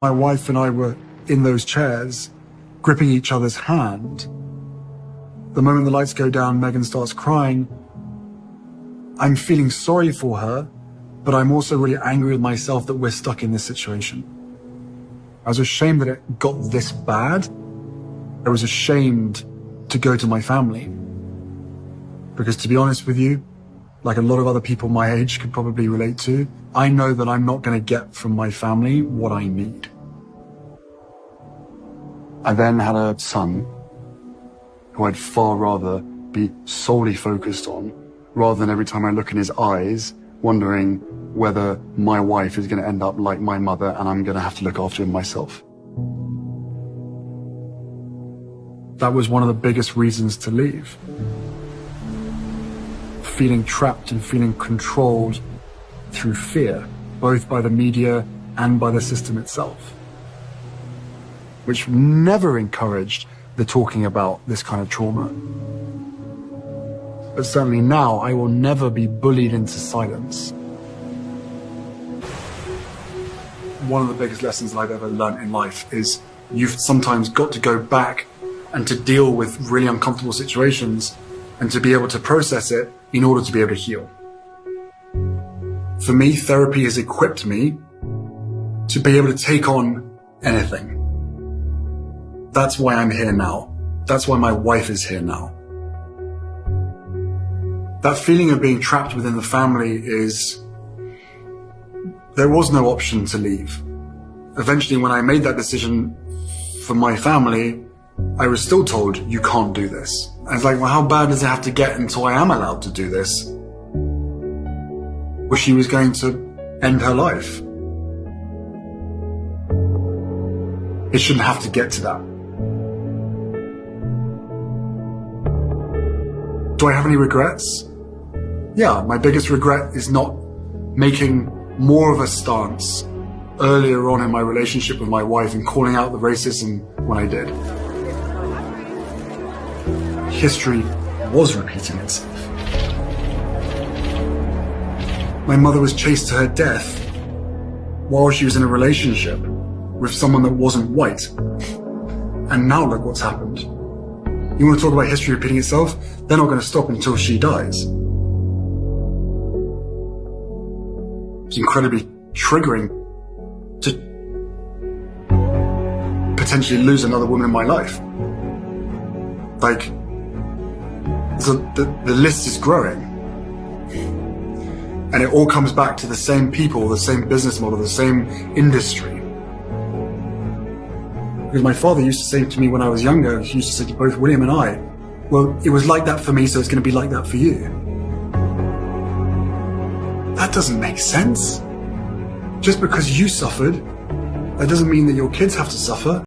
My wife and I were in those chairs, gripping each other's hand. The moment the lights go down, Megan starts crying. I'm feeling sorry for her, but I'm also really angry with myself that we're stuck in this situation. I was ashamed that it got this bad. I was ashamed to go to my family. Because to be honest with you, like a lot of other people my age could probably relate to, I know that I'm not going to get from my family what I need. I then had a son who I'd far rather be solely focused on, rather than every time I look in his eyes, wondering whether my wife is going to end up like my mother and I'm going to have to look after him myself. That was one of the biggest reasons to leave. Feeling trapped and feeling controlled through fear, both by the media and by the system itself, which never encouraged the talking about this kind of trauma. But certainly now, I will never be bullied into silence. One of the biggest lessons I've ever learned in life is you've sometimes got to go back and to deal with really uncomfortable situations and to be able to process it in order to be able to heal. For me, therapy has equipped me to be able to take on anything. That's why I'm here now. That's why my wife is here now. That feeling of being trapped within the family is, there was no option to leave. Eventually, when I made that decision for my family, I was still told, you can't do this. I was like, well, how bad does it have to get until I am allowed to do this? Well, she was going to end her life. It shouldn't have to get to that. Do I have any regrets? Yeah, my biggest regret is not making more of a stance earlier on in my relationship with my wife and calling out the racism when I did. History was repeating itself. My mother was chased to her death while she was in a relationship with someone that wasn't white. And now look what's happened. You want to talk about history repeating itself? They're not going to stop until she dies. It's incredibly triggering to potentially lose another woman in my life. Like, so the list is growing. And it all comes back to the same people, the same business model, the same industry. Because my father used to say to me when I was younger, he used to say to both William and I, well, it was like that for me, so it's going to be like that for you. That doesn't make sense. Just because you suffered, that doesn't mean that your kids have to suffer.